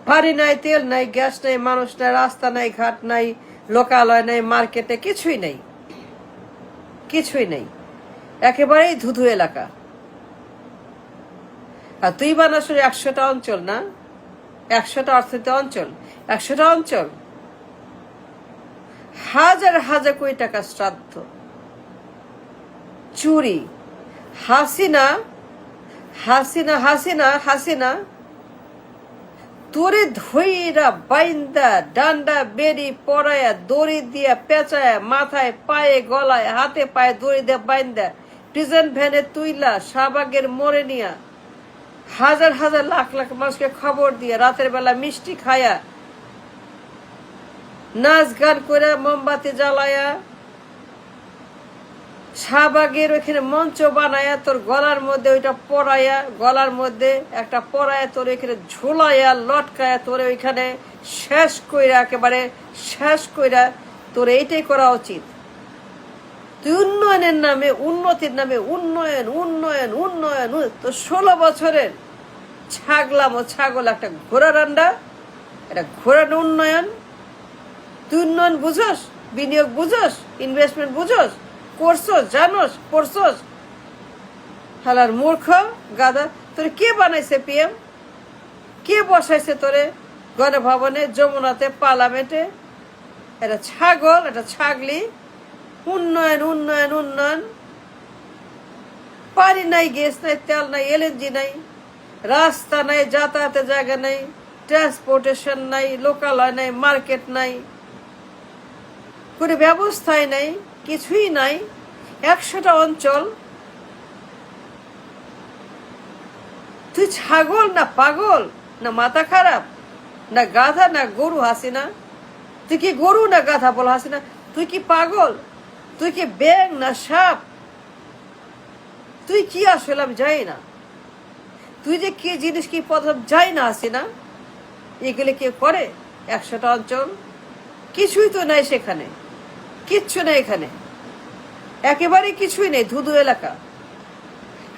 পানি নাই, তেল নাই, গ্যাস নাই, মানুষ নাই, রাস্তা নাই, ঘাট নাই, লোকালয় নাই, মার্কেটে কিছুই নেই, কিছুই নেই, একেবারেই ধুধু এলাকা। আর তুই বানাস 100টা অঞ্চল, না 100টা অর্থনীতি অঞ্চল, 100টা অঞ্চল, হাজার হাজার কোটি টাকা শ্রাদ্ধ, চুরি। হাসিনা হাসিনা হাসিনা হাসিনা তোরে ধইরা বাইন্দা ডান্ডা বেরি পরায়া দড়ি দিয়া পেঁচায়া মাথায় পায়ে গলায় হাতে পায়ে দড়ি দিয়া বাইন্দা প্রিজন ভ্যানে তুইলা শাহবাগের মোড়ে নিয়া হাজার হাজার লাখ লাখ মানুষকে খবর দিয়ে রাতের বেলা মিষ্টি খায়া নাচ গান করে মোমবাতি জ্বালায়া শাহবাগের ওইখানে মঞ্চ বানায়া তোর গলার মধ্যে ওইটা পরায়া, গলার মধ্যে একটা পরায়া তোর ওইখানে ঝোলায়া লটকায়া তোর ওইখানে শেষ কইরা, একেবারে শেষ কইরা তোর এইটাই করা উচিত। তুই উন্নয়নের নামে, উন্নতির নামে উন্নয়ন উন্নয়ন উন্নয়ন, তো 16 বছরের ছাগলাম ও ছাগল একটা ঘোড়া রান্ডা, এটা ঘোড়ার উন্নয়ন। তুই উন্নয়ন বুঝোস, বিনিয়োগ বুঝোস, ইনভেস্টমেন্ট বুঝোস, করছোস, জানোস, পড়ছোস? হালার মূর্খ গাদা, তোরে কে বানাইছে পিএম? কে বসাইছে তোরে গণভবনে, যমুনাতে, পার্লামেন্টে? এটা ছাগল, এটা ছাগলি। উন্নয়ন উন্নয়ন উন্নয়ন, পানি নাই, গ্যাস নাই, তেল নাই, এলএনজি নাই, রাস্তা নাই, যাতায়াতের জায়গা নাই, ট্রান্সপোর্টেশন নাই, লোকালয় নাই, মার্কেট নাই, কোনো ব্যবস্থাই নাই, কিছুই নাই। 100টা অঞ্চল। তুই ছাগল না পাগল, না মাথা খারাপ, না গাধা, না গরু হাসিনা? তুই কি গরু না গাধা বল হাসিনা? তুই কি পাগল? তুই কি ব্যাঙ না সাপ? তুই কি আসলে আমি যাই না। তুই যে কি জিনিস কি পদ্ধতি যাই না হাসিনা। এগুলো কেউ করে? 100টা অঞ্চল, কিছুই তো নাই সেখানে, কিচ্ছু নেই এখানে, একেবারে কিছুই নেই, ধুধু এলাকা।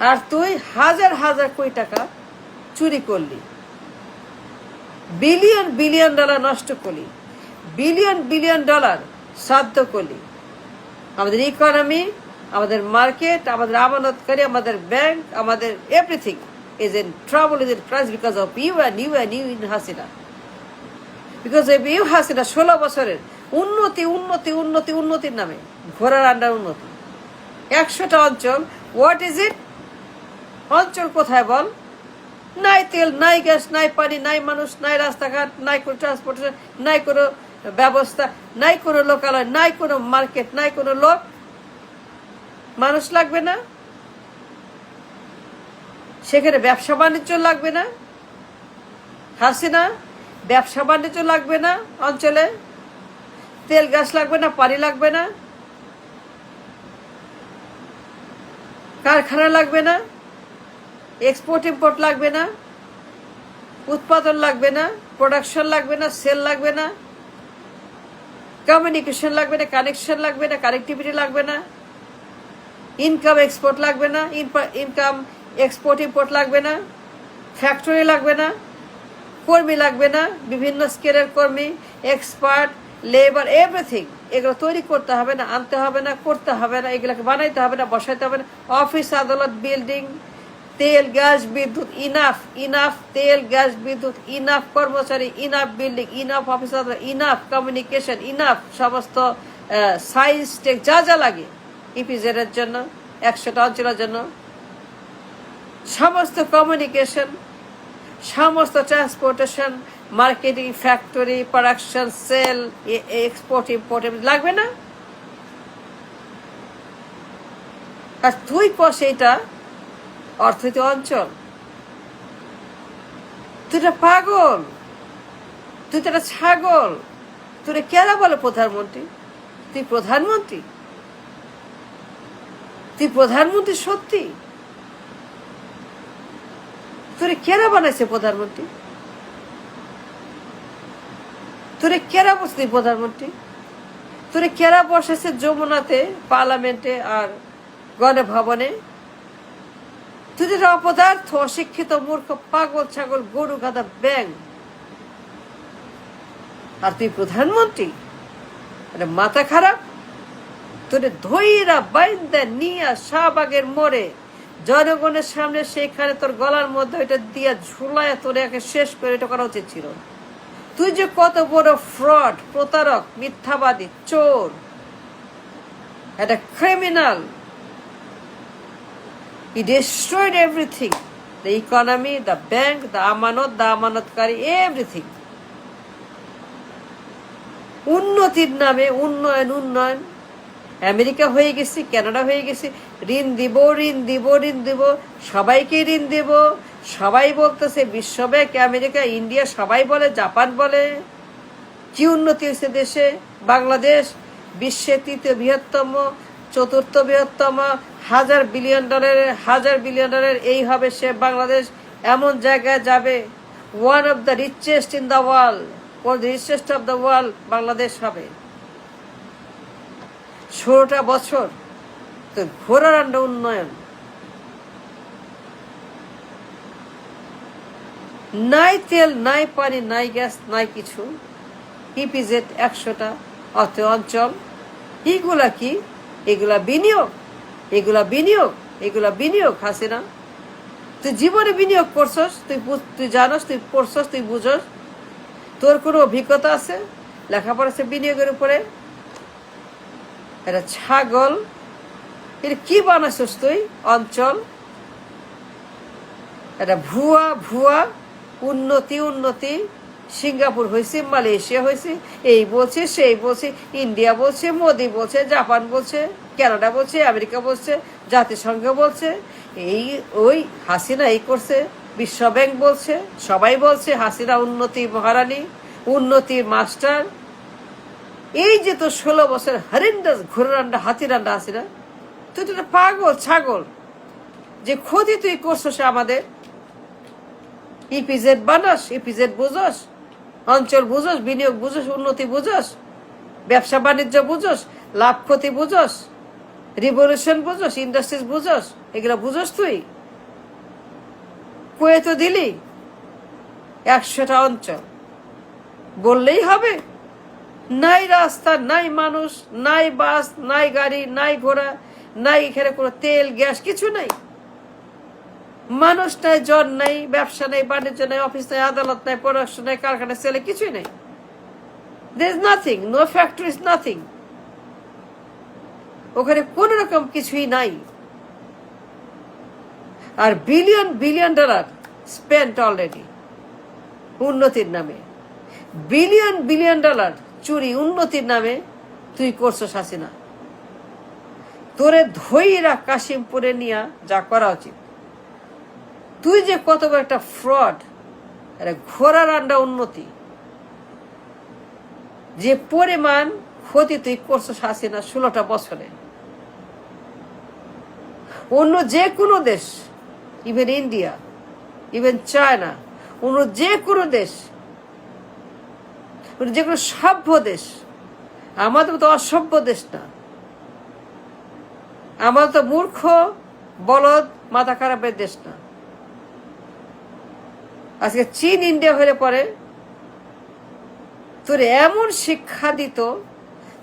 আর তুই হাজার হাজার কোটি টাকা চুরি করলি, বিলিয়ন বিলিয়ন ডলার নষ্ট করলি, বিলিয়ন বিলিয়ন ডলার শ্রাদ্ধ করলি। আমাদের ইকোনমি, আমাদের মার্কেট, আমাদের আমানতকারী, আমাদের ব্যাংক, আমাদের everything is in trouble, is in crisis because of you and you and you in Hasina. Because of you Hasina 16 বছরের উন্নতি উন্নতি উন্নতি উন্নতির নামে ঘোড়ার আন্ডার উন্নতি। 100টা অঞ্চল, হোয়াট ইজ ইট? অঞ্চল কোথায় বল? নাই তেল, নাই গ্যাস, নাই পানি, নাই মানুষ, নাই রাস্তাঘাট, নাই কোনো ট্রান্সপোর্টেশন, নাই কোনো ব্যবস্থা, নাই কোনো লোকালয়, নাই কোনো মার্কেট, নাই কোনো লোক, মানুষ লাগবে না সেখানে, ব্যবসা বাণিজ্য লাগবে না হাসিনা, ব্যবসা বাণিজ্য লাগবে না অঞ্চলে, তেল গ্যাস লাগবে না, পানি লাগবে না, কারখানা লাগবে না, এক্সপোর্ট ইম্পোর্ট লাগবে না, উৎপাদন লাগবে না, প্রোডাকশন লাগবে না, সেল লাগবে না, কমিউনিকেশন লাগবে না, কানেকশন লাগবে না, কানেক্টিভিটি লাগবে না, ইনকাম এক্সপোর্ট লাগবে না, ইনকাম এক্সপোর্ট ইম্পোর্ট লাগবে না, ফ্যাক্টরি লাগবে না, কর্মী লাগবে না, বিভিন্ন স্কেলের কর্মী, এক্সপার্ট, লেবার, এভরিথিং। এগুলো তৈরি করতে হবে না, আনতে হবে না, করতে হবে না, এগুলোকে বানাইতে হবে না, বসাইতে হবে না। অফিস আদালত, বিল্ডিং, তেল গ্যাস বিদ্যুৎ, ইনাফ ইনাফ তেল গ্যাস বিদ্যুৎ, ইনাফ কর্মচারী, ইনাফ বিল্ডিং, ইনাফ অফিস আদালত, ইনাফ কমিউনিকেশন, ইনাফ সমস্ত সাইন্স টেক যা যা লাগে ইপিজেড এর জন্য, 100টা অঞ্চলের জন্য, সমস্ত কমিউনিকেশন, সমস্ত transportation, marketing, factory, production, sale, export import লাগবে না? আর তুই কস এইটা অর্থনীতি অঞ্চল? তুই তো পাগল, তুই তো একটা ছাগল। তুই কেরা বলে প্রধানমন্ত্রী? তুই প্রধানমন্ত্রী? তুই প্রধানমন্ত্রী সত্যি? তোরে কেরা বানাইছে প্রধানমন্ত্রী? তোরে কেরা বসে তুই প্রধানমন্ত্রী? তোরে কেরা বসেছে যমুনাতে, পার্লামেন্টে আর গণভবনে? তুই তো অপদার্থ, অশিক্ষিত, মূর্খ, পাগল, ছাগল, গরু, গাধা, ব্যাং। আর তুই প্রধানমন্ত্রী, মাথা খারাপ? তোরে ধৈরা বাইন্দা নিয়া শাহবাগের মোড়ে জনগণের সামনে সেইখানে তোর গলার মধ্যে ওইটা দিয়া ঝুলায় তোরে একে শেষ করে এটা করা উচিত ছিল। তুই যে কত বড় ফ্রড, প্রতারক, মিথ্যাবাদী, চোর, একটা criminal. He destroyed everything, the economy, the bank, the আমানতকারী, everything. উন্নতির নামে উন্নয়ন আমেরিকা হয়ে গেছি, কানাডা হয়ে গেছি, ঋণ দিব, সবাইকে ঋণ দেব। সবাই বলতেছে, বিশ্বব্যাংক, আমেরিকা, ইন্ডিয়া, সবাই বলে, জাপান বলে। কি উন্নতি হয়েছে দেশে? বাংলাদেশ বিশ্বের তৃতীয় বৃহত্তম, চতুর্থ বৃহত্তম, $1,000 বিলিয়ন এই হবে সে। বাংলাদেশ এমন জায়গায় যাবে, one of the richest in the world, richest of the world Bangladesh হবে। 16টা বছর তো ঘোড়ার আন্ডা উন্নয়ন, নাই তেল, নাই পানি, নাই গ্যাস, নাই কিছু। ইপিজেড 100টা অঞ্চল। এগুলা কি? এগুলা বিনিয়োগ হাসিনা। তুই জীবনে বিনিয়োগ করছস? তুই জানস, তুই পড়ছস, তুই বুঝস? তোর কোনো অভিজ্ঞতা আছে লেখাপড়া আছে বিনিয়োগের উপরে? এটা ছাগল। এটা কি বানাইছস তুই? অঞ্চল। এটা ভুয়া উন্নতি। সিঙ্গাপুর হয়েছে, মালয়েশিয়া হয়েছে, এই বলছে, সেই বলছে, ইন্ডিয়া বলছে, মোদি বলছে, জাপান বলছে, কানাডা বলছে, আমেরিকা বলছে, জাতিসংঘ বলছে, ওই হাসিনা এই করছে, বিশ্বব্যাংক বলছে, সবাই বলছে হাসিনা উন্নতি মহারানী, উন্নতির মাস্টার। এই যে তো 16 বছর হরিন্দাস ঘোড়ারান্ডা হাতিরান্ডা হাসিনা, তুই তো পাগল ছাগল। যে ক্ষতি তুই করছস আমাদের। ইপিজেড বানাস, ইপিজেড বুঝস, অঞ্চল বুঝস, বিনিয়োগ বুঝস, উন্নতি বুঝস, ব্যবসা বাণিজ্য বুঝস, লাভ ক্ষতি বুঝস, রিভলিউশন বুঝস, ইন্ডাস্ট্রিজ বুঝস, এগুলা বুঝস তুই? কয়ে তো দিলি 100টা অঞ্চল, বললেই হবে? নাই রাস্তা, নাই মানুষ, নাই বাস, নাই গাড়ি, নাই ঘোড়া, নাই এখানে কোনো তেল গ্যাস, কিছু নাই। মানুষ নাই, জন নাই, ব্যবসা নাই, বাণিজ্য নাই, অফিস নাই, আদালত নাই, প্রোডাকশন নাই, কারখানা সেলে কিছুই নাই। There is nothing, no factories, nothing. ওখানে কোন রকম কিছুই নাই। আর বিলিয়ন ডলার স্পেন্ট অলরেডি উন্নতির নামে। বিলিয়ন ডলার চুরি উন্নতির নামে তুই করছস হাসিনা। তোরে ধৈরা কাশিমপুরে নিয়া যা করা উচিত। তুই যে কত বড় একটা ফ্রড, একটা ঘোড়ার আন্ডা উন্নতি। যে পরিমাণ ক্ষতি তুই করছস হাসিনা 16টা বছরে। অন্য যে কোনো দেশ, ইভেন ইন্ডিয়া, ইভেন চায়না, অন্য যে কোনো দেশ, যে কোনো সভ্য দেশ, আমাদের তো অসভ্য দেশ না। আমাদের তো মূর্খ, বলদ, মাথা খারাপের দেশ না। আজকে চীন, ইন্ডিয়া হলে পরে তোরে এমন শিক্ষা দিত,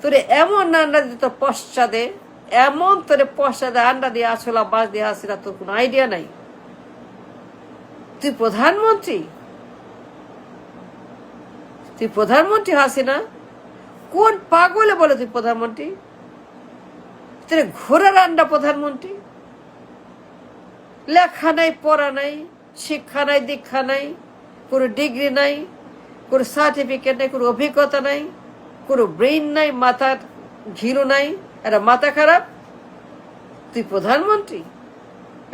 তোরে এমন আন্ডা দিত পশ্চাদে, এমন তোরে পশ্চাদে আন্ডা দিয়ে আসলা বাস দিয়ে হাসিনা, তোর কোনো আইডিয়া নাই। তুই প্রধানমন্ত্রী হাসিনা। কোন পাগলে বলে তুই প্রধানমন্ত্রী? তোর ঘোড়ার আন্ডা প্রধানমন্ত্রী। লেখা নাই, পড়া নাই, শিক্ষা নাই, দীক্ষা নাই, কোনো ডিগ্রি নাই, কোনো সার্টিফিকেট নাই, কোনো অভিজ্ঞতা নাই, কোনো ব্রেইন নাই, মাথার ঘিরো নাই, একটা মাথা খারাপ। তুই প্রধানমন্ত্রী।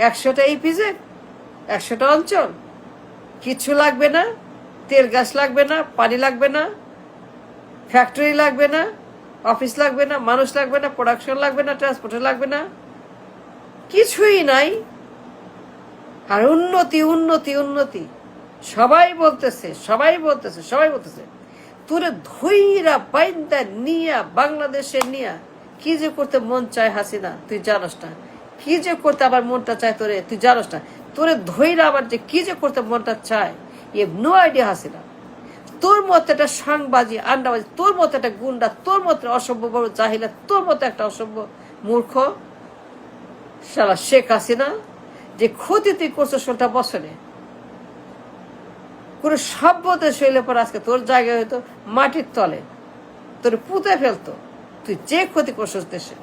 100টা ইপিজেড, 100টা অঞ্চল, কিচ্ছু লাগবে না। তেল গ্যাস লাগবে না, পানি লাগবে না, ফ্যাক্টরি লাগবে না, অফিস লাগবে না, মানুষ লাগবে না, প্রোডাকশন লাগবে না, ট্রান্সপোর্টের লাগবে না, কিছুই নাই। আর উন্নতি সবাই বলতেছে। তোরে ধৈরা বাইন্দা নিয়া বাংলাদেশে নিয়া কি যে করতে মন চায় হাসিনা, তুই জানোস না? কি যে করতে আবার মনটা চায় তোরে, তুই জানোস না? তোরে ধৈরা আবার যে কি যে করতে মনটা চায়, you have no idea Hasina. তোর মতো একটা সাংবাজি আন্ডাবাজি, তোর মতো একটা গুন্ডা, তোর মতো অসভ্য বড় জাহিলা, তোর মতো একটা অসভ্য মূর্খ শালা শেখ হাসিনা, যে ক্ষতি তুই করছো 16টা বছরে, কোনো সভ্য দেশ হইলে পর আজকে তোর জায়গায় হয়তো মাটির তলে তোর পুঁতে ফেলতো। তুই যে ক্ষতি করছিস দেশে।